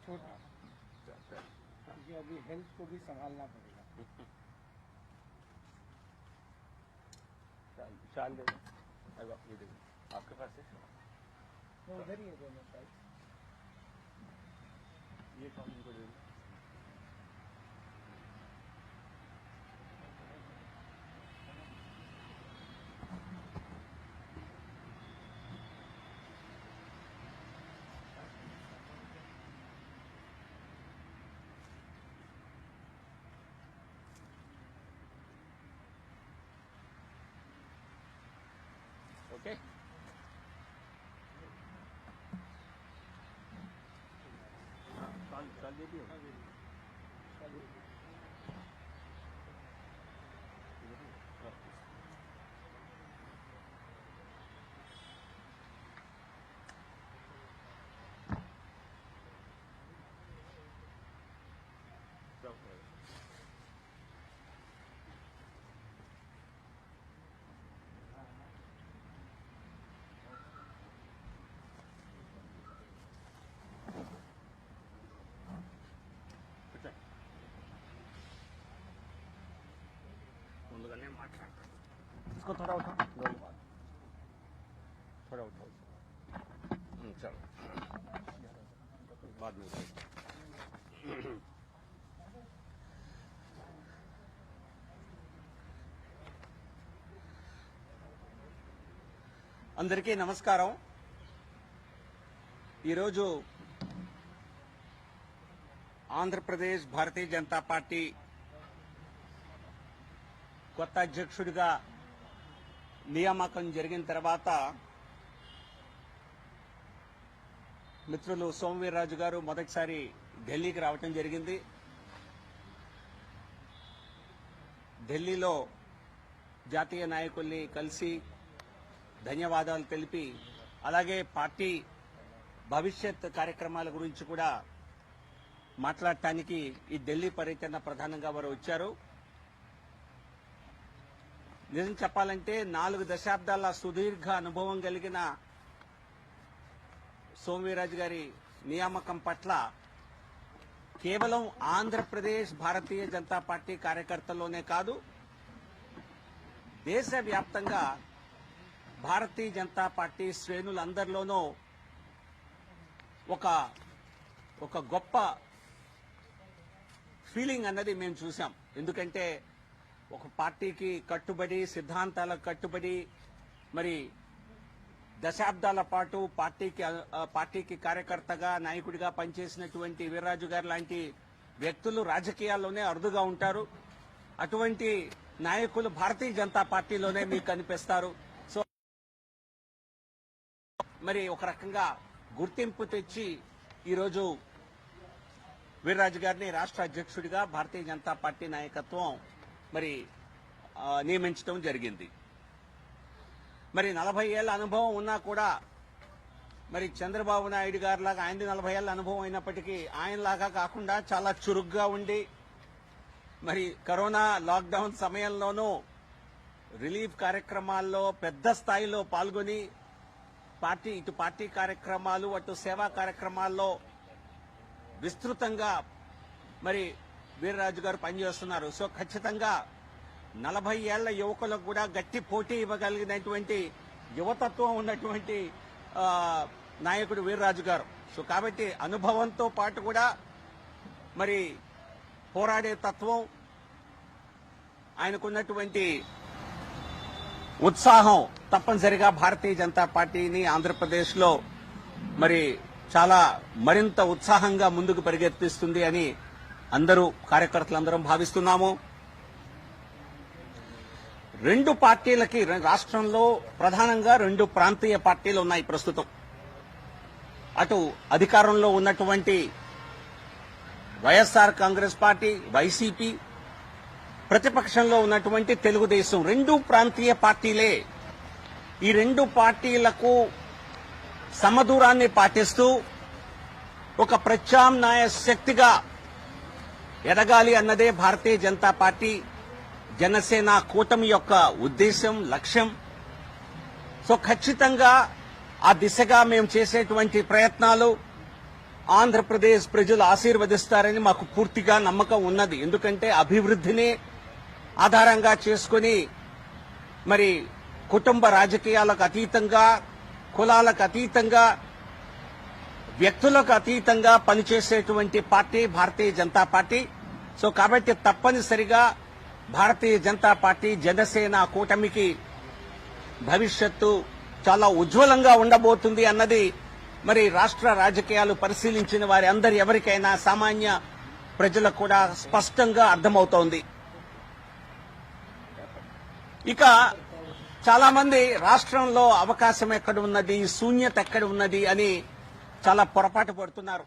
छोटा, क्योंकि अभी हेल्थ को भी संभालना पड़ेगा। शाल दे दो, ये दे दो, आपके पास है? वो उधर ही है दोनों साइड। ये शाल इनको दे दो। ओके, शाल दे दियो। ముందుగానే మాట్లాడతాను. इसको थोड़ा उठाओ, थोड़ा उठाओ। चलो बाद में అందరికీ నమస్కారం। ఈరోజు ఆంధ్రప్రదేశ్ భారతీయ జనతా పార్టీ కొత్త అధ్యక్షుడిగా నియామకం జరిగిన తర్వాత మిత్రులు సోమవీర్రాజు గారు మొదటిసారి ఢిల్లీకి రావటం జరిగింది। ఢిల్లీలో జాతీయ నాయకుల్ని కలిసి ధన్యవాదాలు తెలిపి అలాగే పార్టీ భవిష్యత్ కార్యక్రమాల గురించి కూడా మాట్లాడటానికి ఈ ఢిల్లీ పర్యటన ప్రధానంగా వారు వచ్చారు। నిజం చెప్పాలంటే 4 దశాబ్దాల సుదీర్ఘ అనుభవం కలిగిన సోమవీర్రాజు గారి నియామకం పట్ల కేవలం ఆంధ్రప్రదేశ్ భారతీయ జనతా పార్టీ కార్యకర్తల్లోనే కాదు, దేశవ్యాప్తంగా భారతీయ జనతా పార్టీ శ్రేణులందరిలోనూ ఒక గొప్ప ఫీలింగ్ అన్నది మేము చూసాం। ఎందుకంటే ఒక పార్టీకి కట్టుబడి సిద్ధాంతాలకు కట్టుబడి మరి దశాబ్దాల పాటు పార్టీకి కార్యకర్తగా నాయకుడిగా పనిచేసినటువంటి వీర్రాజు గారు లాంటి వ్యక్తులు రాజకీయాల్లోనే అరుదుగా ఉంటారు। అటువంటి నాయకులు భారతీయ జనతా పార్టీలోనే మీకు కనిపిస్తారు। సో మరి ఒక రకంగా గుర్తింపు తెచ్చి ఈరోజు వీర్రాజు గారిని రాష్ట్ర అధ్యక్షుడిగా భారతీయ జనతా పార్టీ నాయకత్వం మరి నియమించడం జరిగింది। మరి 40 ఏళ్ల అనుభవం ఉన్నా కూడా మరి చంద్రబాబు నాయుడు గారిలాగా ఆయనది 40 ఏళ్ల అనుభవం అయినప్పటికీ ఆయనలాగా కాకుండా చాలా చురుగ్గా ఉండి మరి కరోనా లాక్డౌన్ సమయంలోనూ రిలీఫ్ కార్యక్రమాల్లో పెద్ద స్థాయిలో పాల్గొని ఇటు పార్టీ కార్యక్రమాలు అటు సేవా కార్యక్రమాల్లో విస్తృతంగా మరి వీర్రాజు గారు పనిచేస్తున్నారు। సో ఖచ్చితంగా 40 ఏళ్ల యువకులకు కూడా గట్టి పోటీ ఇవ్వగలిగినటువంటి యువతత్వం ఉన్నటువంటి నాయకుడు వీర్రాజు గారు। సో కాబట్టి అనుభవంతో పాటు కూడా మరి పోరాడే తత్వం, ఆయనకున్నటువంటి ఉత్సాహం తప్పనిసరిగా భారతీయ జనతా పార్టీని ఆంధ్రప్రదేశ్లో మరి చాలా మరింత ఉత్సాహంగా ముందుకు పరిగెత్తిస్తుంది అని అందరూ కార్యకర్తలందరం భావిస్తున్నాము। 2 పార్టీలకి రాష్ట్రంలో ప్రధానంగా 2 ప్రాంతీయ పార్టీలు ఉన్నాయి ప్రస్తుతం। అటు అధికారంలో ఉన్నటువంటి వైఎస్ఆర్ కాంగ్రెస్ పార్టీ వైసీపీ, ప్రతిపక్షంలో ఉన్నటువంటి తెలుగుదేశం 2 ప్రాంతీయ పార్టీలే। ఈ 2 పార్టీలకు సమదూరాన్ని పాటిస్తూ ఒక ప్రత్యామ్నాయ శక్తిగా ఎదగాలి అన్నదే భారతీయ జనతా పార్టీ జనసేన కూటమి యొక్క ఉద్దేశం, లక్ష్యం। సో ఖచ్చితంగా ఆ దిశగా మేము చేసేటువంటి ప్రయత్నాలు ఆంధ్రప్రదేశ్ ప్రజలు ఆశీర్వదిస్తారని మాకు పూర్తిగా నమ్మకం ఉన్నది. ఎందుకంటే అభివృద్ధిని ఆధారంగా చేసుకుని మరి కుటుంబ రాజకీయాలకు అతీతంగా, కులాలకు అతీతంగా, వ్యక్తులకు అతీతంగా పనిచేసేటువంటి party Bharatiya Janata party. So కాబట్టి తప్పనిసరిగా భారతీయ జనతా పార్టీ జనసేన కూటమికి భవిష్యత్తు చాలా ఉజ్వలంగా ఉండబోతుంది అన్నది మరి రాష్ట్ర రాజకీయాలు పరిశీలించిన వారి అందరి ఎవరికైనా సామాన్య ప్రజలకు కూడా స్పష్టంగా అర్థమవుతోంది. ఇక చాలా మంది రాష్ట్రంలో అవకాశం ఎక్కడ ఉన్నది, శూన్యత ఎక్కడ ఉన్నది అని చాలా పొరపాటు పడుతున్నారు.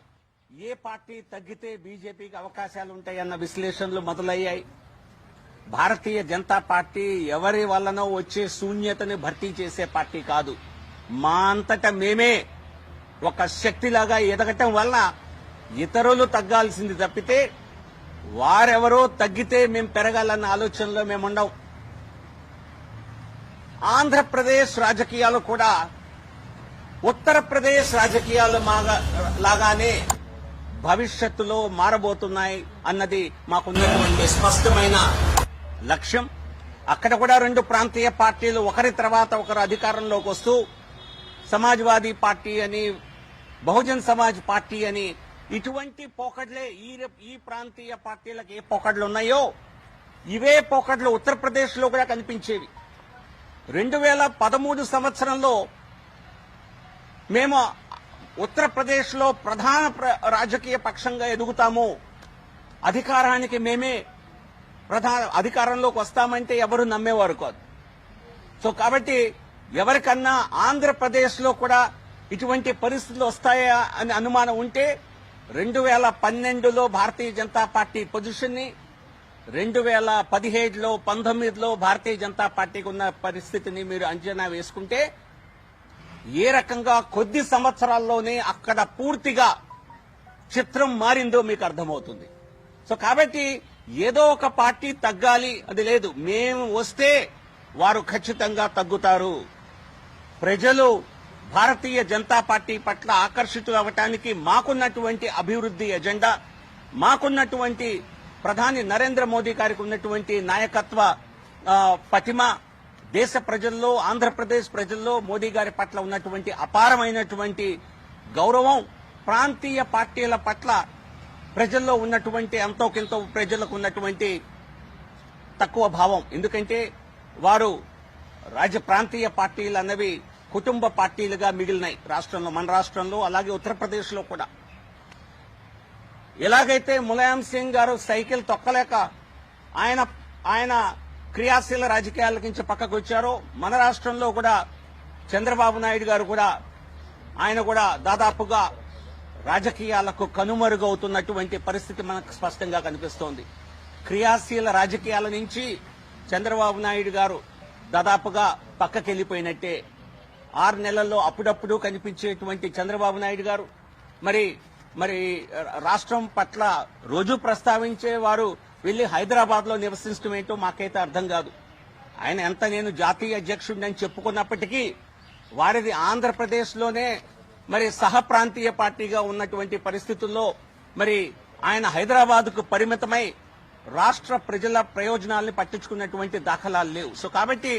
ఏ పార్టీ తగ్గితే బీజేపీకి అవకాశాలు ఉంటాయన్న విశ్లేషణలు మొదలయ్యాయి. భారతీయ జనతా పార్టీ ఎవరి వల్లనో వచ్చే శూన్యతని భర్తీ చేసే పార్టీ కాదు. మా అంతటా మేమే ఒక శక్తిలాగా ఎదగటం వల్ల ఇతరులు తగ్గాల్సింది తప్పితే వారెవరో తగ్గితే మేము పెరగాలన్న ఆలోచనలో మేముండం. ఆంధ్రప్రదేశ్ రాజకీయాలు కూడా ఉత్తరప్రదేశ్ రాజకీయాలు లాగానే భవిష్యత్తులో మారబోతున్నాయి అన్నది మాకున్నటువంటి స్పష్టమైన లక్ష్యం. అక్కడ కూడా రెండు ప్రాంతీయ పార్టీలు ఒకరి తర్వాత ఒకరు అధికారంలోకి వస్తూ సమాజ్వాదీ పార్టీ అని, బహుజన్ సమాజ్ పార్టీ అని ఇటువంటి పోకడ్లే ఈ ప్రాంతీయ పార్టీలకు ఏ పోకడ్లు ఉన్నాయో ఇవే పోకడ్లు ఉత్తరప్రదేశ్ లో కూడా కనిపించేవి. 2013 సంవత్సరంలో మేము ఉత్తరప్రదేశ్ లో ప్రధాన రాజకీయ పక్షంగా ఎదుగుతాము, అధికారానికి మేమే అధికారంలోకి వస్తామంటే ఎవరు నమ్మేవారు కాదు. సో కాబట్టి ఎవరికన్నా ఆంధ్రప్రదేశ్ లో కూడా ఇటువంటి పరిస్థితులు వస్తాయా అని అనుమానం ఉంటే 2012లో భారతీయ జనతా పార్టీ పొజిషన్ ని, 2017లో 19లో భారతీయ జనతా పార్టీకి ఉన్న పరిస్థితిని మీరు అంచనా వేసుకుంటే ఏ రకంగా కొద్ది సంవత్సరాల్లోనే అక్కడ పూర్తిగా చిత్రం మారిందో మీకు అర్థమవుతుంది. సో కాబట్టి ఏదో ఒక పార్టీ తగ్గాలి అది లేదు, మేము వస్తే వారు ఖచ్చితంగా తగ్గుతారు. ప్రజలు భారతీయ జనతా పార్టీ పట్ల ఆకర్షితులు అవ్వటానికి మాకున్నటువంటి అభివృద్ధి ఎజెండా, మాకున్నటువంటి ప్రధాని నరేంద్ర మోదీ గారికి ఉన్నటువంటి నాయకత్వ పటిమ, దేశ ప్రజల్లో, ఆంధ్రప్రదేశ్ ప్రజల్లో మోదీ గారి పట్ల ఉన్నటువంటి అపారమైనటువంటి గౌరవం, ప్రాంతీయ పార్టీల పట్ల ప్రజల్లో ఉన్నటువంటి ఎంతోకింతో ప్రజలకు ఉన్నటువంటి తక్కువ భావం. ఎందుకంటే వారు ప్రాంతీయ పార్టీలు అన్నవి కుటుంబ పార్టీలుగా మిగిలినాయి రాష్ట్రంలో, మన రాష్ట్రంలో, అలాగే ఉత్తరప్రదేశ్ లో కూడా. ఎలాగైతే ములాయం సింగ్ గారు సైకిల్ తొక్కలేక ఆయన క్రియాశీల రాజకీయాల నుంచి పక్కకు వచ్చారో, మన రాష్ట్రంలో కూడా చంద్రబాబు నాయుడు గారు కూడా ఆయన కూడా దాదాపుగా రాజకీయాలకు కనుమరుగవుతున్నటువంటి పరిస్థితి మనకు స్పష్టంగా కనిపిస్తోంది. క్రియాశీల రాజకీయాల నుంచి చంద్రబాబు నాయుడు గారు దాదాపుగా పక్కకెళ్లిపోయినట్టే. 6 నెలల్లో అప్పుడప్పుడు కనిపించేటువంటి చంద్రబాబు నాయుడు గారు మరి రాష్ట్రం పట్ల రోజు ప్రస్తావించే వారు వెళ్లి హైదరాబాద్ లో నివసించడం ఏంటో మాకైతే అర్థం కాదు. ఆయన ఎంత నేను జాతీయ అధ్యక్షుడిని చెప్పుకున్నప్పటికీ వారిది ఆంధ్రప్రదేశ్ లోనే మరి సహ ప్రాంతీయ పార్టీగా ఉన్నటువంటి పరిస్థితుల్లో మరి ఆయన హైదరాబాద్ కు పరిమితమై రాష్ట్ర ప్రజల ప్రయోజనాలను పట్టించుకున్నటువంటి దాఖలాలు లేవు. సో కాబట్టి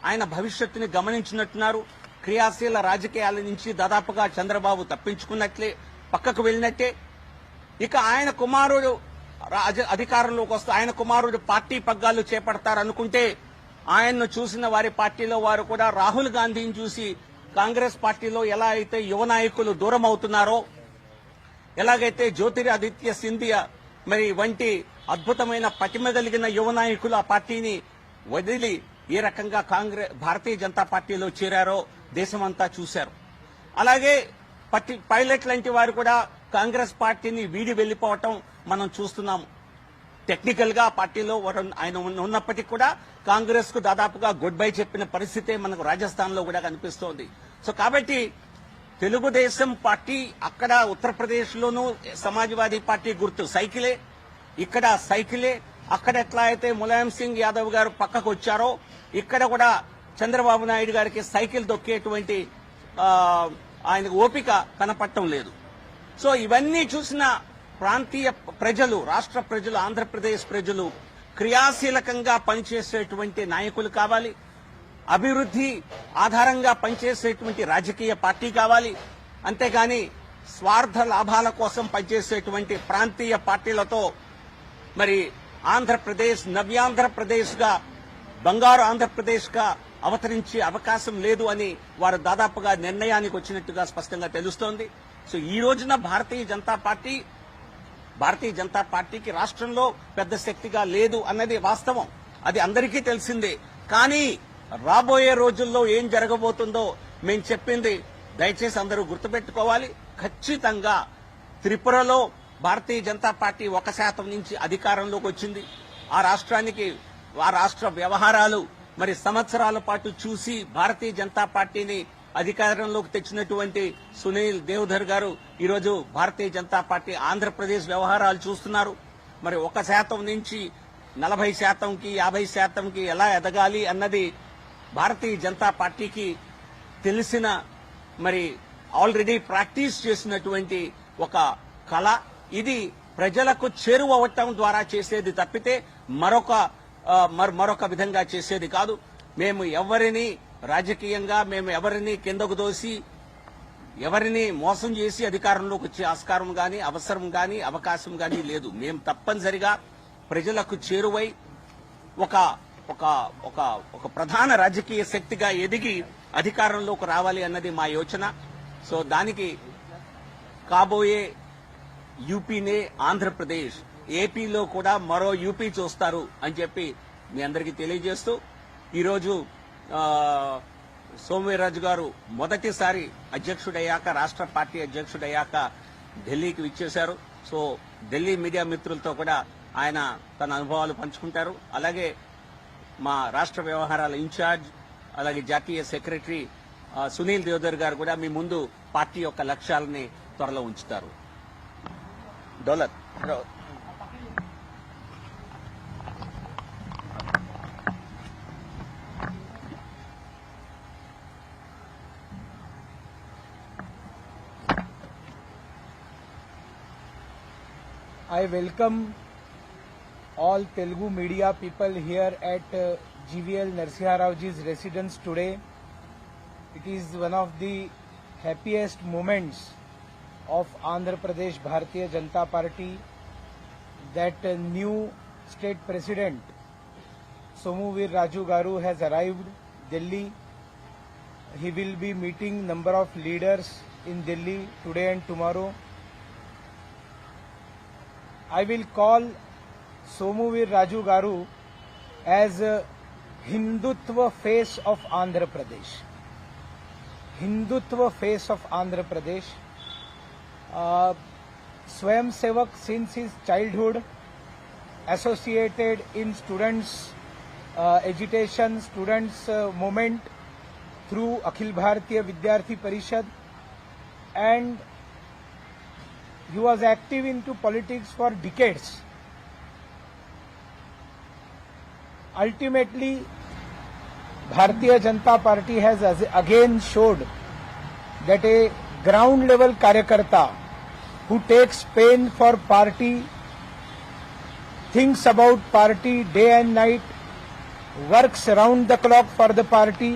ఆయన భవిష్యత్తుని గమనించినట్టున్నారు. క్రియాశీల రాజకీయాల నుంచి దాదాపుగా చంద్రబాబు తప్పించుకున్నట్లే, పక్కకు వెళ్ళినట్టే. ఇక ఆయన కుమారుడు అధికారంలోకి వస్తే ఆయన కుమారుడు పార్టీ పగ్గాలు చేపడతారనుకుంటే ఆయన్ను చూసిన వారి పార్టీలో వారు కూడా రాహుల్ గాంధీని చూసి కాంగ్రెస్ పార్టీలో ఎలా అయితే యువ నాయకులు దూరం అవుతున్నారో, ఎలాగైతే జ్యోతిరాదిత్య సింధియా మరి వంటి అద్భుతమైన పటిమ కలిగిన యువ నాయకులు ఆ పార్టీని వదిలి ఏ రకంగా భారతీయ జనతా పార్టీలో చేరారో దేశమంతా చూశారు. అలాగే పైలట్ లాంటి వారు కూడా కాంగ్రెస్ పార్టీని వీడి వెళ్లిపోవటం మనం చూస్తున్నాము. టెక్నికల్ గా పార్టీలో ఆయన ఉన్నప్పటికీ కూడా కాంగ్రెస్ కు దాదాపుగా గుడ్ బై చెప్పిన పరిస్థితే మనకు రాజస్థాన్ లో కూడా కనిపిస్తోంది. సో కాబట్టి తెలుగుదేశం పార్టీ అక్కడ ఉత్తరప్రదేశ్ లోనూ సమాజ్వాదీ పార్టీ గుర్తు సైకిలే, ఇక్కడ సైకిలే. అక్కడ ఎట్లా అయితే ములాయం సింగ్ యాదవ్ గారు పక్కకు వచ్చారో ఇక్కడ కూడా చంద్రబాబు నాయుడు గారికి సైకిల్ దొక్కేటువంటి ఆయనకు ఓపిక కనపడటం లేదు. సో ఇవన్నీ చూసిన ప్రాంతీయ ప్రజలు, రాష్ట్ర ప్రజలు, ఆంధ్రప్రదేశ్ ప్రజలు క్రియాశీలకంగా పనిచేసేటువంటి నాయకులు కావాలి, అభివృద్ధి ఆధారంగా పనిచేసేటువంటి రాజకీయ పార్టీ కావాలి. అంతేగాని స్వార్థ లాభాల కోసం పనిచేసేటువంటి ప్రాంతీయ పార్టీలతో మరి ఆంధ్రప్రదేశ్ నవ్యాంధ్రప్రదేశ్ గా, బంగారు ఆంధ్రప్రదేశ్ గా అవతరించే అవకాశం లేదు అని వారు దాదాపుగా నిర్ణయానికి వచ్చినట్టుగా స్పష్టంగా తెలుస్తోంది. సో ఈ రోజున భారతీయ జనతా పార్టీకి రాష్ట్రంలో పెద్ద శక్తిగా లేదు అన్నది వాస్తవం, అది అందరికీ తెలిసిందే. కానీ రాబోయే రోజుల్లో ఏం జరగబోతుందో మేము చెప్పింది దయచేసి అందరూ గుర్తుపెట్టుకోవాలి. ఖచ్చితంగా త్రిపురలో భారతీయ జనతా పార్టీ 1% నుంచి అధికారంలోకి వచ్చింది. ఆ రాష్ట్ర వ్యవహారాలు మరి సంవత్సరాల పాటు చూసి భారతీయ జనతా పార్టీని అధికారంలోకి తెచ్చినటువంటి సునీల్ దేవధర్ గారు ఈరోజు భారతీయ జనతా పార్టీ ఆంధ్రప్రదేశ్ వ్యవహారాలు చూస్తున్నారు. మరి 1% నుంచి 40%కి 50%కి ఎలా ఎదగాలి అన్నది భారతీయ జనతా పార్టీకి తెలిసిన, మరి ఆల్రెడీ ప్రాక్టీస్ చేసినటువంటి ఒక కళ. ఇది ప్రజలకు చేరువవటం ద్వారా చేసేది తప్పితే మరొక విధంగా చేసేది కాదు. మేము ఎవరిని రాజకీయంగా ఎవరిని కిందకు దోసి ఎవరిని మోసం చేసి అధికారంలోకి వచ్చే ఆస్కారం గాని, అవసరం గాని, అవకాశం గాని లేదు. మేము తప్పనిసరిగా ప్రజలకు చేరువై ఒక ప్రధాన రాజకీయ శక్తిగా ఎదిగి అధికారంలోకి రావాలి అన్నది మా యోచన. సో దానికి కాబోయే యూపీనే ఆంధ్రప్రదేశ్, ఏపీలో కూడా మరో యూపీ చూస్తారు అని చెప్పి మీ అందరికీ తెలియజేస్తూ ఈరోజు సోమవీర్రాజు గారు మొదటిసారి అధ్యక్షుడయ్యాక, రాష్ట్ర పార్టీ అధ్యక్షుడయ్యాక ఢిల్లీకి విచ్చేశారు. సో ఢిల్లీ మీడియా మిత్రులతో కూడా ఆయన తన అనుభవాలు పంచుకుంటారు. అలాగే మా రాష్ట్ర వ్యవహారాల ఇన్ఛార్జ్, అలాగే జాతీయ సెక్రటరీ సునీల్ దేవధర్ గారు కూడా మీ ముందు పార్టీ యొక్క లక్ష్యాలని త్వరలో ఉంచుతారు. డోలర్ I welcome all Telugu media people here at GVL Narasimha Rao ji's residence today. It is one of the happiest moments of Andhra Pradesh Bharatiya Janata Party that new state president Somuvir Raju Garu has arrived Delhi. He will be meeting number of leaders in Delhi today and tomorrow. I will call Somuvir Raju Garu as Hindutva face of Andhra Pradesh. Hindutva face of Andhra Pradesh. Swayam Sevak since his childhood, associated in students agitation, students movement through Akhil Bharatiya Vidyarthi Parishad, and he was active into politics for decades. Ultimately, Bharatiya Janata Party has again showed that a ground level karyakarta who takes pain for party, thinks about party day and night, works round the clock for the party,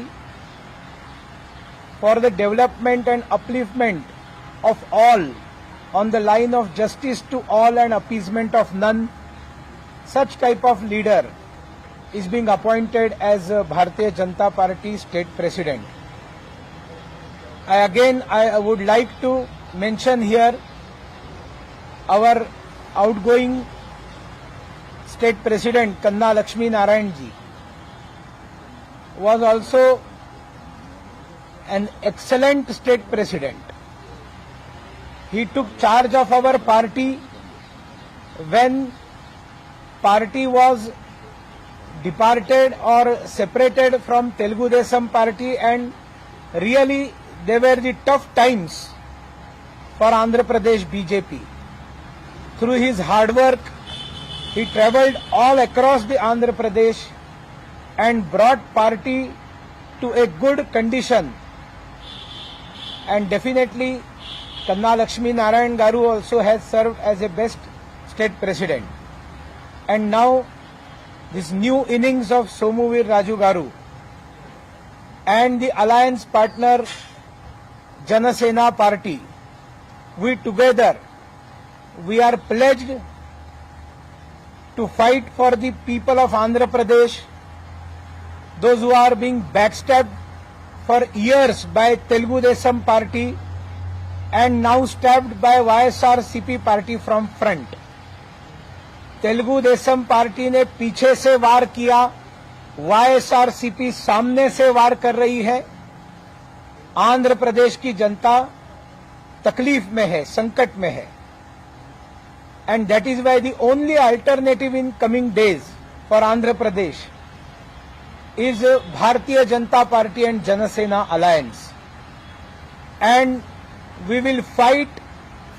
for the development and upliftment of all, on the line of justice to all and appeasement of none. Such type of leader is being appointed as Bharatiya Janata Party state president. I would like to mention here our outgoing state president Kanna Lakshmi Narayan ji was also an excellent state president. He took charge of our party when party was departed or separated from Telugu Desam party, and really they were the tough times for Andhra Pradesh BJP. Through his hard work, he travelled all across the Andhra Pradesh and brought party to a good condition, and definitely Kanna Lakshmi Narayan Garu also has served as a best state president. And now this new innings of Somuvir Raju Garu and the alliance partner Janasena Party, we together, we are pledged to fight for the people of Andhra Pradesh, those who are being backstabbed for years by Telugu Desam Party and now stabbed by YSRCP Party from front. Telugu Desam party ने पीछे से वार किया, YSRCP सामने से वार कर रही है। आंध्र प्रदेश की जनता तकलीफ में है, संकट में है, and that is why the only alternative in coming days for Andhra Pradesh is Bharatiya Janata Party and Janasena alliance, and we will fight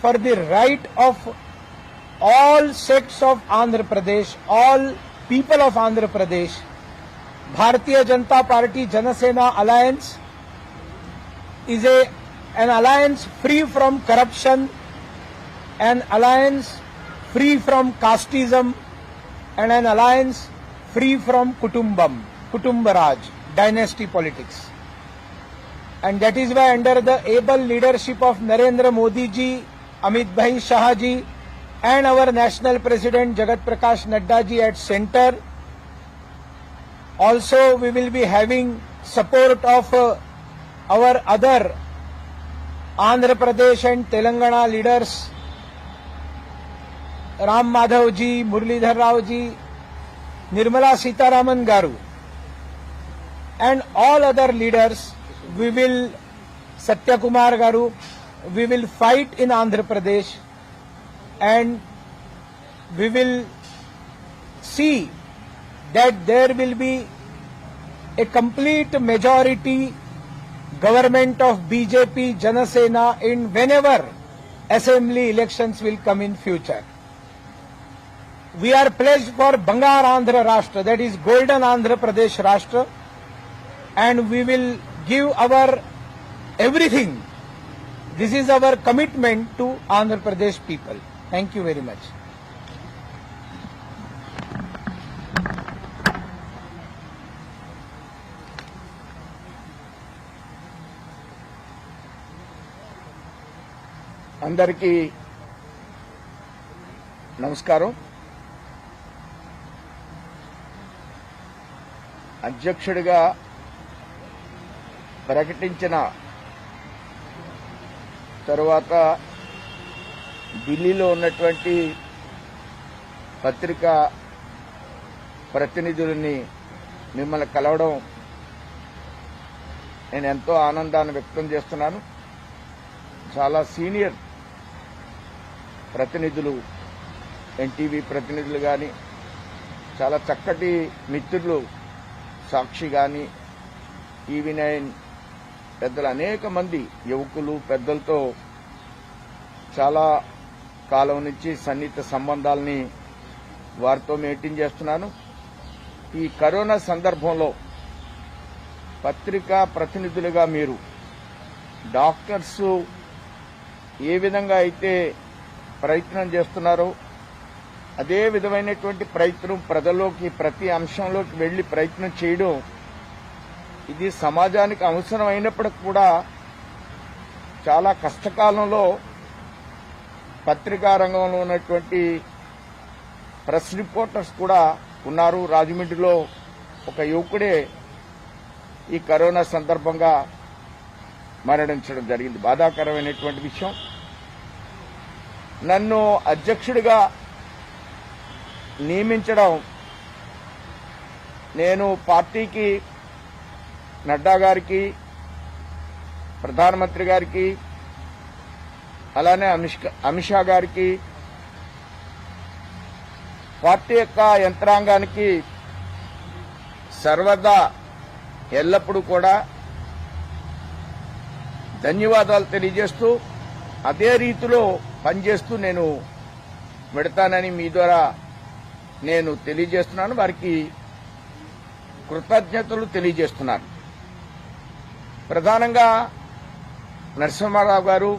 for the right of all sects of Andhra Pradesh, all people of Andhra Pradesh. Bharatiya Janata Party Janasena Alliance is an alliance free from corruption, an alliance free from casteism, and an alliance free from Kutumbaraj, dynasty politics. And that is why under the able leadership of Narendra Modi ji, Amit Bhai Shah ji, and our national president Jagat Prakash Nadda ji at center. Also we will be having support of our other Andhra Pradesh and Telangana leaders, Ram Madhav ji, Muralidhar Rao ji, Nirmala Sitharaman Garu, and all other leaders. We will, Satya Kumar Garu, we will fight in Andhra Pradesh, and we will see that there will be a complete majority government of BJP, Janasena in whenever assembly elections will come in future. We are pledged for Bangar Andhra Rashtra, that is Golden Andhra Pradesh Rashtra, and we will give our everything. This is our commitment to Andhra Pradesh people. Thank you very much. అందరికీ నమస్కారం. అధ్యక్షుడిగా ప్రకటించిన తరువాత ఢిల్లీలో ఉన్నటువంటి పత్రికా ప్రతినిధులని మిమ్మల్ని కలవడం నేను ఎంతో ఆనందాన్ని వ్యక్తం చేస్తున్నాను. చాలా సీనియర్ ప్రతినిధులు, ఎన్టీవీ ప్రతినిధులు కానీ, చాలా చక్కటి మిత్రులు, సాక్షి కానీ, టీవీ9 పెద్దలు, అనేక మంది యువకులు పెద్దలతో చాలా కాలం నుంచి సన్నిహిత సంబంధాలని వారితో మెయింటైన్ చేస్తున్నాను. ఈ కరోనా సందర్భంలో పత్రికా ప్రతినిధులుగా మీరు డాక్టర్స్ ఏ విధంగా అయితే ప్రయత్నం చేస్తున్నారో అదే విధమైనటువంటి ప్రయత్నం ప్రజల్లోకి, ప్రతి అంశంలోకి వెళ్లి ప్రయత్నం చేయడం, ఇది సమాజానికి అవసరం అయినప్పటికీ కూడా చాలా కష్టకాలంలో పత్రికా రంగంలో ఉన్నటువంటి ప్రెస్ రిపోర్టర్స్ కూడా ఉన్నారు. రాజమండ్రిలో ఒక యువకుడే ఈ కరోనా సందర్భంగా మరణించడం జరిగింది. బాధాకరమైనటువంటి విషయం. నన్ను అధ్యక్షుడిగా నియమించడం, నేను పార్టీకి, నడ్డా గారికి, ప్రధానమంత్రి గారికి, అలానే అమిత్ షా గారికి, పార్టీ యొక్క యంత్రాంగానికి సర్వదా ఎల్లప్పుడూ కూడా ధన్యవాదాలు తెలియజేస్తూ, అదే రీతిలో పనిచేస్తూ నేను పెడతానని మీ ద్వారా నేను తెలియజేస్తున్నాను. వారికి కృతజ్ఞతలు తెలియజేస్తున్నాను. ప్రధానంగా నరసింహారావు గారు,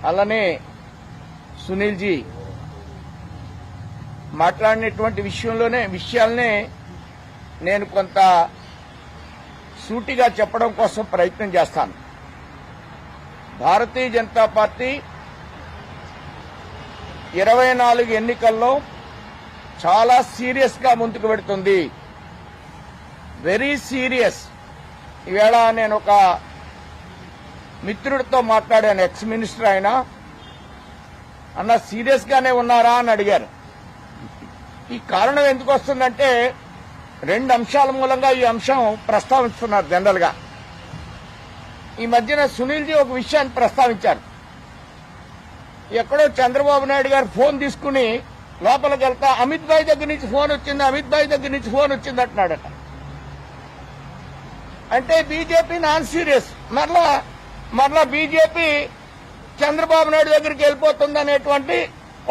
అలానే సునీల్ జీ మాట్లాడినటువంటి విషయాలనే నేను కొంత సూటిగా చెప్పడం కోసం ప్రయత్నం చేస్తాను. భారతీయ జనతా పార్టీ 24 ఎన్నికల్లో చాలా సీరియస్ గా ముందుకు పెడుతుంది. Very serious. ఈవేళ నేను ఒక మిత్రుడితో మాట్లాడాను, ఎక్స్ మినిస్టర్ ఆయన. అన్న సీరియస్ గానే ఉన్నారా అని అడిగారు. ఈ కారణం ఎందుకు వస్తుందంటే 2 అంశాల మూలంగా ఈ అంశం ప్రస్తావిస్తున్నారు జనరల్ గా. ఈ మధ్యన సునీల్ జీ ఒక విషయాన్ని ప్రస్తావించారు. ఎక్కడో చంద్రబాబు నాయుడు గారు ఫోన్ తీసుకుని లోపలికి వెళ్తా అమిత్ భాయ్ దగ్గర నుంచి ఫోన్ వచ్చింది, అమిత్ భాయ్ దగ్గర నుంచి ఫోన్ వచ్చింది అంటున్నాడట. అంటే బీజేపీ నాన్ సీరియస్. మరలా బీజేపీ చంద్రబాబు నాయుడు దగ్గరికి వెళ్ళిపోతుంది అనేటువంటి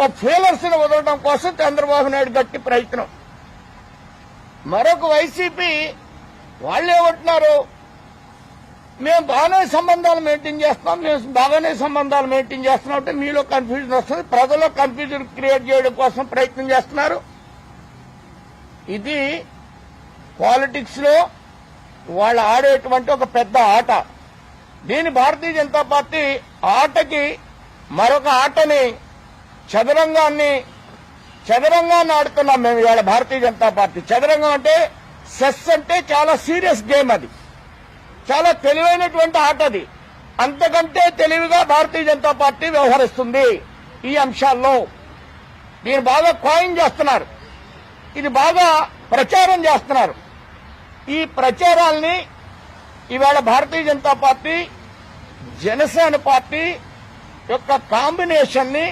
ఒక ఫీలర్స్ ని వదలడం కోసం చంద్రబాబు నాయుడు గట్టి ప్రయత్నం. మరొక వైసీపీ వాళ్ళేమంటున్నారు, మేము బాగానే సంబంధాలు మెయింటైన్ చేస్తున్నాం అంటే మీలో కన్ఫ్యూజన్ వస్తుంది, ప్రజల్లో కన్ఫ్యూజన్ క్రియేట్ చేయడం కోసం ప్రయత్నం చేస్తున్నారు. ఇది పాలిటిక్స్ లో వాళ్ళు ఆడేటువంటి ఒక పెద్ద ఆట. దీని భారతీయ జనతా పార్టీ ఆటకి మరొక ఆటని చదరంగాన్ని ఆడుతున్నాం మేము ఇవాళ. భారతీయ జనతా పార్టీ చదరంగం అంటే సెస్ అంటే చాలా సీరియస్ గేమ్. అది చాలా తెలివైనటువంటి ఆట. అది అంతకంటే తెలివిగా భారతీయ జనతా పార్టీ వ్యవహరిస్తుంది ఈ అంశాల్లో. దీన్ని బాగా కాయిన్ చేస్తున్నారు, ఇది బాగా ప్రచారం చేస్తున్నారు. ఈ ప్రచారాల్ని ఇవాళ భారతీయ జనతా పార్టీ జనసేన పార్టీ యొక్క కాంబినేషన్ ని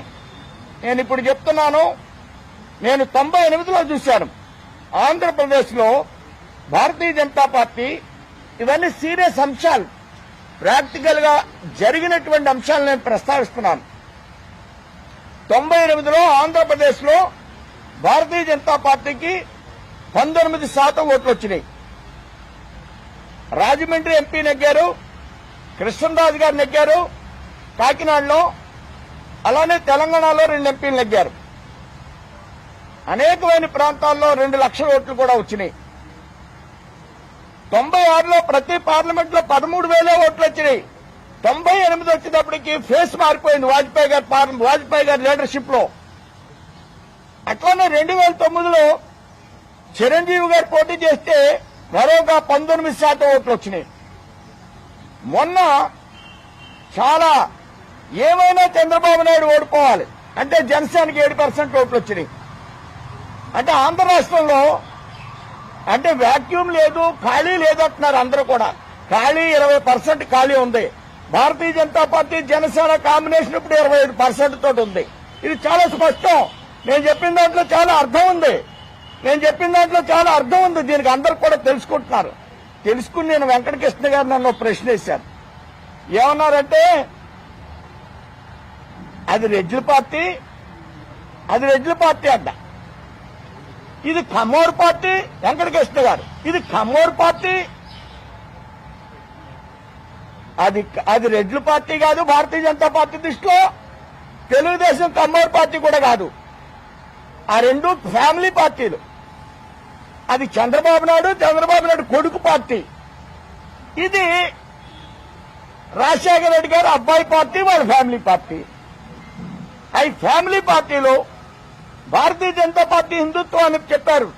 నేను ఇప్పుడు చెప్తున్నాను. నేను 98లో చూశాను ఆంధ్రప్రదేశ్ లో భారతీయ జనతా పార్టీ. ఇవన్నీ సీరియస్ అంశాలు, ప్రాక్టికల్ గా జరిగినటువంటి అంశాలు నేను ప్రస్తావిస్తున్నాను. 98లో ఆంధ్రప్రదేశ్ లో భారతీయ జనతా పార్టీకి 19% ఓట్లు వచ్చినాయి. రాజమండ్రి ఎంపీ నెగ్గారు, కృష్ణరాజు గారు నెగ్గారు కాకినాడలో, అలానే తెలంగాణలో 2 ఎంపీలు నెగ్గారు. అనేకమైన ప్రాంతాల్లో 2 లక్షల ఓట్లు కూడా వచ్చినాయి. 96లో ప్రతి పార్లమెంట్ లో 13,000 ఓట్లు వచ్చినాయి. 98 వచ్చేటప్పటికి ఫేస్ మారిపోయింది వాజ్పేయి గారి లీడర్షిప్ లో. అట్లానే 2009లో చిరంజీవి గారు పోటీ చేస్తే మరొక 19% ఓట్లు వచ్చినాయి. మొన్న చాలా ఏమైనా చంద్రబాబు నాయుడు ఓడిపోవాలి అంటే జనసేనకి 7% ఓట్లు వచ్చినాయి. అంటే ఆంధ్ర రాష్ట్రంలో అంటే వాక్యూమ్ లేదు, ఖాళీ లేదు అంటున్నారు అందరూ కూడా. ఖాళీ 20% ఖాళీ ఉంది. భారతీయ జనతా పార్టీ జనసేన కాంబినేషన్ ఇప్పుడు 25% తోటి ఉంది. ఇది చాలా స్పష్టం. నేను చెప్పిన దాంట్లో చాలా అర్థం ఉంది. దీనికి అందరూ కూడా తెలుసుకుంటున్నారు. తెలుసుకుని నేను వెంకటకృష్ణ గారు నన్ను ప్రశ్న వేశారు. ఏమన్నారంటే అది రెడ్ల పార్టీ అంట, ఇది కమ్మోరు పార్టీ. వెంకటకృష్ణ గారు ఇది కమ్మోరు పార్టీ, అది రెడ్ల పార్టీ కాదు భారతీయ జనతా పార్టీ దృష్టిలో. తెలుగుదేశం కమ్మోరు పార్టీ కూడా కాదు. ఆ 2 ఫ్యామిలీ పార్టీలు. అది చంద్రబాబు నాయుడు కొడుకు పార్టీ. ఇది రాజశేఖర రెడ్డి గారు అబ్బాయి పార్టీ, వాళ్ళ ఫ్యామిలీ పార్టీ. ఈ ఫ్యామిలీ పార్టీలో భారతీయ జనతా పార్టీ హిందుత్వం అని చెప్పారు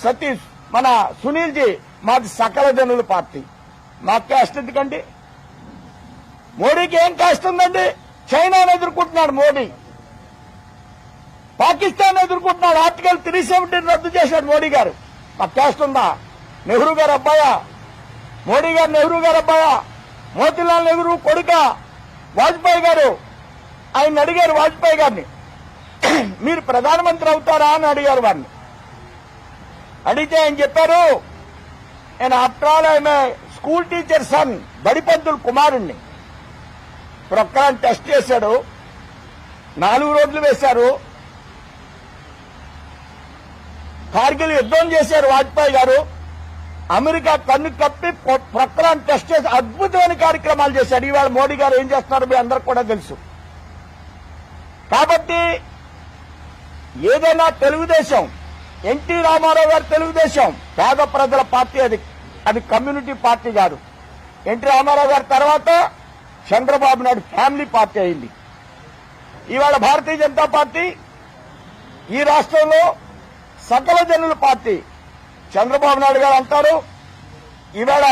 సతీష్, మన సునీల్ జీ. మాది సకల జనుల పార్టీ. మా క్యాస్ట్ ఎందుకండి? మోడీకి ఏం క్యాస్ట్ ఉందండి? చైనాను ఎదుర్కొంటున్నాడు మోడీ, పాకిస్తాన్ ఎదుర్కొంటున్నాడు. ఆర్టికల్ 370 రద్దు చేశాడు మోడీ గారు. మా క్యాస్ట్ ఉందా? నెహ్రూ గారు అబ్బాయా? మోడీ గారు నెహ్రూ గారు అబ్బాయా? మోతీలాల్ నెహ్రూ కొడుక? వాజ్పేయి గారు ఆయన అడిగారు వాజ్పేయి గారిని, మీరు ప్రధానమంత్రి అవుతారా అని అడిగారు వారిని. అడిగితే ఆయన చెప్పారు, నేను ఆఫ్టర్ ఆల్ ఆమె స్కూల్ టీచర్ సన్, బడిపంతులు కుమారుణ్ణి. ప్రొక్రాన్ టెస్ట్ చేశాడు, 4 రోడ్లు వేశారు, కార్గిల్ యుద్ధం చేశారు వాజ్పేయి గారు. అమెరికా కన్ను కప్పి ప్రక్రాన్ని టెస్ట్ చేసి అద్భుతమైన కార్యక్రమాలు చేశాడు. ఇవాళ మోడీ గారు ఏం చేస్తున్నారో మీ అందరికి కూడా తెలుసు. కాబట్టి ఏదైనా తెలుగుదేశం, ఎన్టీ రామారావు గారు తెలుగుదేశం పేద ప్రజల పార్టీ, అది కమ్యూనిటీ పార్టీ కాదు. ఎన్టీ రామారావు గారి తర్వాత చంద్రబాబు నాయుడు ఫ్యామిలీ పార్టీ అయింది. ఇవాళ భారతీయ జనతా పార్టీ ఈ రాష్ట్రంలో సకల జనుల పార్టీ. చంద్రబాబు నాయుడు గారు అంటారు, ఇవాళ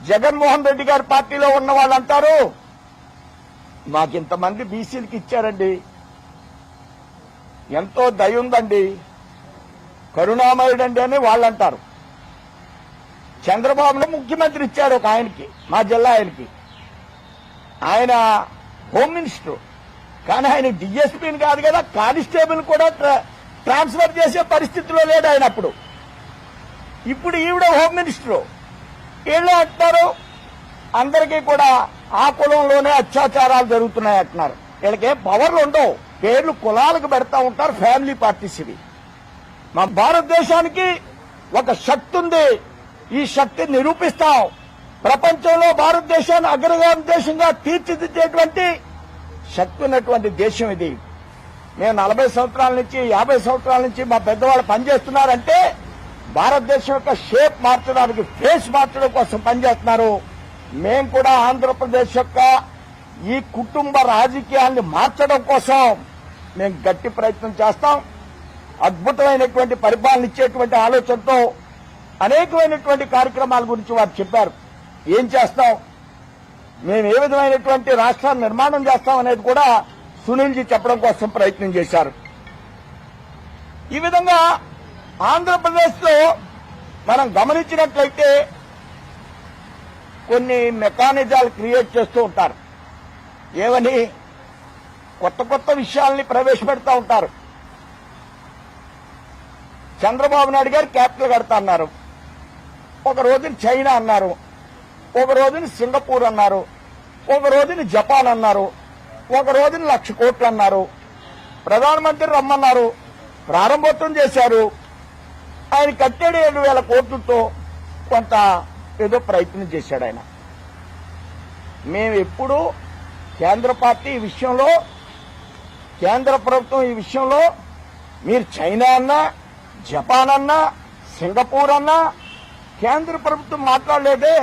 జగన్మోహన్ రెడ్డి గారి పార్టీలో ఉన్న వాళ్ళు అంటారు, మాకింతమంది బీసీలకు ఇచ్చారండి, ఎంతో దయ ఉందండి, కరుణామయుడండి అని వాళ్ళు అంటారు. చంద్రబాబును ముఖ్యమంత్రి ఇచ్చారు ఒక ఆయనకి, మా జిల్లా ఆయనకి, ఆయన హోమ్ మినిస్టర్. కానీ ఆయన డిఎస్పీని కాదు కదా, కానిస్టేబుల్ కూడా ట్రాన్స్ఫర్ చేసే పరిస్థితిలో లేడు ఆయన అప్పుడు. ఇప్పుడు ఈవిడ హోమ్ మినిస్టర్. వీళ్ళు అంటున్నారు అందరికీ కూడా ఆ కులంలోనే అత్యాచారాలు జరుగుతున్నాయి అంటున్నారు. వీళ్ళకే పవర్లు ఉండవు, పేర్లు కులాలకు పెడతా ఉంటారు, ఫ్యామిలీ పార్టీస్ ఇవి. మా భారతదేశానికి ఒక శక్తి ఉంది, ఈ శక్తిని నిరూపిస్తాం. ప్రపంచంలో భారతదేశాన్ని అగ్రగామి దేశంగా తీర్చిదిద్దేటువంటి శక్తి ఉన్నటువంటి దేశం ఇది. మేము 40 సంవత్సరాల నుంచి 50 సంవత్సరాల నుంచి మా పెద్దవాళ్ళు పనిచేస్తున్నారంటే భారతదేశం యొక్క షేప్ మార్చడానికి, ఫేస్ మార్చడం కోసం పనిచేస్తున్నారు. మేము కూడా ఆంధ్రప్రదేశ్ యొక్క ఈ కుటుంబ రాజకీయాన్ని మార్చడం కోసం మేము గట్టి ప్రయత్నం చేస్తాం. అద్భుతమైనటువంటి పరిపాలన ఇచ్చేటువంటి ఆలోచనతో అనేకమైనటువంటి కార్యక్రమాల గురించి వారు చెప్పారు. ఏం చేస్తాం, మేము ఏ విధమైనటువంటి రాష్ట్రాన్ని నిర్మాణం చేస్తాం అనేది కూడా సునీల్ జీ చెప్పడం కోసం ప్రయత్నం చేశారు. ఈ విధంగా ఆంధ్రప్రదేశ్ లో మనం గమనించినట్లయితే కొన్ని మెకానిజాలు క్రియేట్ చేస్తూ ఉంటారు. ఏమని కొత్త కొత్త విషయాల్ని ప్రవేశపెడతా ఉంటారు. చంద్రబాబు నాయుడు గారు క్యాపిటల్ కడతా అన్నారు, ఒక రోజున చైనా అన్నారు, ఒక రోజున సింగపూర్ అన్నారు, ఒక రోజున జపాన్ అన్నారు, ఒక రోజున 1,00,000 కోట్లు అన్నారు. ప్రధానమంత్రి రమ్మన్నారు, ప్రారంభోత్సవం చేశారు. ఆయన కట్టాడు 7,000 కోట్లతో కొంత ఏదో ప్రయత్నం చేశాడు ఆయన. మేము ఎప్పుడూ కేంద్ర పార్టీ ఈ విషయంలో, కేంద్ర ప్రభుత్వం ఈ విషయంలో మీరు చైనా అన్నా, జపాన్ అన్నా, సింగపూర్ అన్నా కేంద్ర ప్రభుత్వం మాట్లాడలేదే.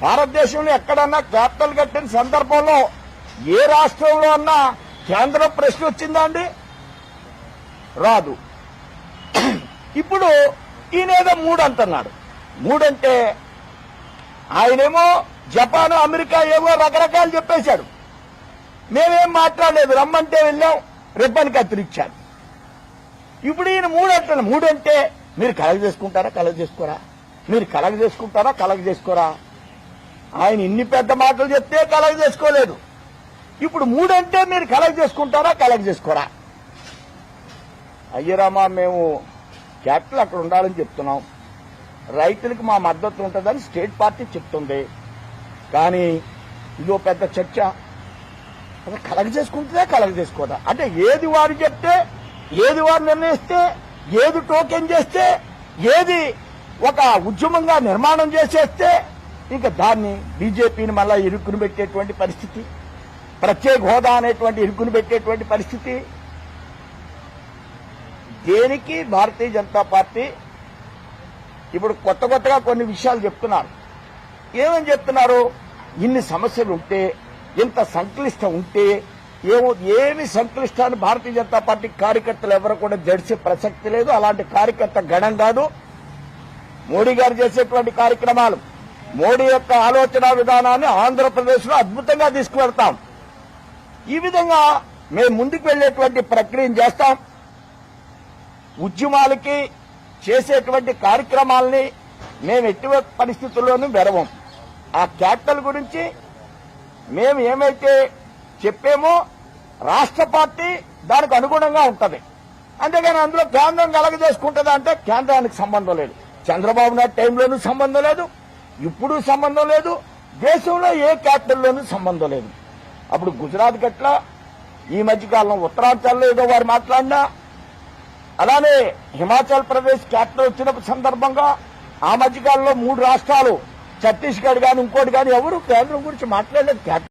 భారతదేశంలో ఎక్కడన్నా క్యాపిటల్ కట్టిన సందర్భంలో ఏ రాష్ట్రంలో అన్నా కేంద్రం ప్రశ్న వచ్చిందా అండి? రాదు. ఇప్పుడు ఈయనేదో 3 అంటున్నాడు. 3 అంటే ఆయనేమో జపాన్, అమెరికా ఏవో రకరకాలు చెప్పేశాడు. మేమేం మాట్లాడలేదు, రమ్మంటే వెళ్ళాం, రిబ్బన్ కత్తిరించాడు. ఇప్పుడు ఈయన 3 అంటాడు. 3 అంటే మీరు కలగ చేసుకుంటారా, కలగ చేసుకోరా? మీరు కలగ చేసుకుంటారా, కలగ చేసుకోరా? ఆయన ఇన్ని పెద్ద మాటలు చెప్తే కలగ చేసుకోలేదు. ఇప్పుడు 3 అంటే మీరు కలగ చేసుకుంటారా, కలగ చేసుకోరా? అయ్యరామా, మేము క్యాపిటల్ అక్కడ ఉండాలని చెప్తున్నాం, రైతులకు మా మద్దతు ఉంటుందని స్టేట్ పార్టీ చెప్తుంది. కానీ ఇదో పెద్ద చర్చ. అసలు కలగ చేసుకుంటుందా, కలగ చేసుకోదా? అంటే ఏది వారు చెప్తే, ఏది వారు నిర్ణయిస్తే, ఏది టోకెన్ చేస్తే, ఏది ఒక ఉద్యమంగా నిర్మాణం చేసేస్తే ఇంకా దాన్ని బీజేపీని మళ్ళా ఇరుక్కుని పెట్టేటువంటి పరిస్థితి, ప్రత్యేక హోదా అనేటువంటి ఇరుక్కుని పెట్టేటువంటి పరిస్థితి. దేనికి భారతీయ జనతా పార్టీ ఇప్పుడు కొత్త కొత్తగా కొన్ని విషయాలు చెప్తున్నారు. ఏమని చెప్తున్నారు? ఇన్ని సమస్యలు ఉంటే, ఇంత సంక్లిష్టం ఉంటే, ఏమి సంక్లిష్టాన్ని భారతీయ జనతా పార్టీ కార్యకర్తలు ఎవరు కూడా జడిసే ప్రసక్తి లేదు. అలాంటి కార్యకర్త గణం కాదు. మోడీ గారు చేసేటువంటి కార్యక్రమాలు, మోడీ యొక్క ఆలోచన విధానాన్ని ఆంధ్రప్రదేశ్ లో అద్భుతంగా తీసుకువెళ్తాం. ఈ విధంగా మేము ముందుకు వెళ్లేటువంటి ప్రక్రియను చేస్తాం. ఉద్యమాలకి చేసేటువంటి కార్యక్రమాలని మేము ఎట్టి పరిస్థితుల్లోనూ వెరవం. ఆ క్యాపిటల్ గురించి మేము ఏమైతే చెప్పామో రాష్ట్ర పార్టీ దానికి అనుగుణంగా ఉంటది. అంతేగాని అందులో కేంద్రం కలగజేసుకుంటుందా అంటే కేంద్రానికి సంబంధం లేదు. చంద్రబాబు నాయుడు టైంలోనూ సంబంధం లేదు, ఇప్పుడు సంబంధం లేదు, దేశంలో ఏ క్యాపిటల్లోనూ సంబంధం లేదు. అప్పుడు గుజరాత్ గట్ల, ఈ మధ్యకాలంలో ఉత్తరాంచల్లో ఏదో వారు మాట్లాడినా, అలానే హిమాచల్ ప్రదేశ్ క్యాపిటల్ వచ్చిన సందర్భంగా ఆ మధ్యకాలంలో 3 రాష్ట్రాలు ఛత్తీస్గఢ్ కానీ ఇంకోటి కానీ ఎవరు కేంద్రం గురించి మాట్లాడలేదు.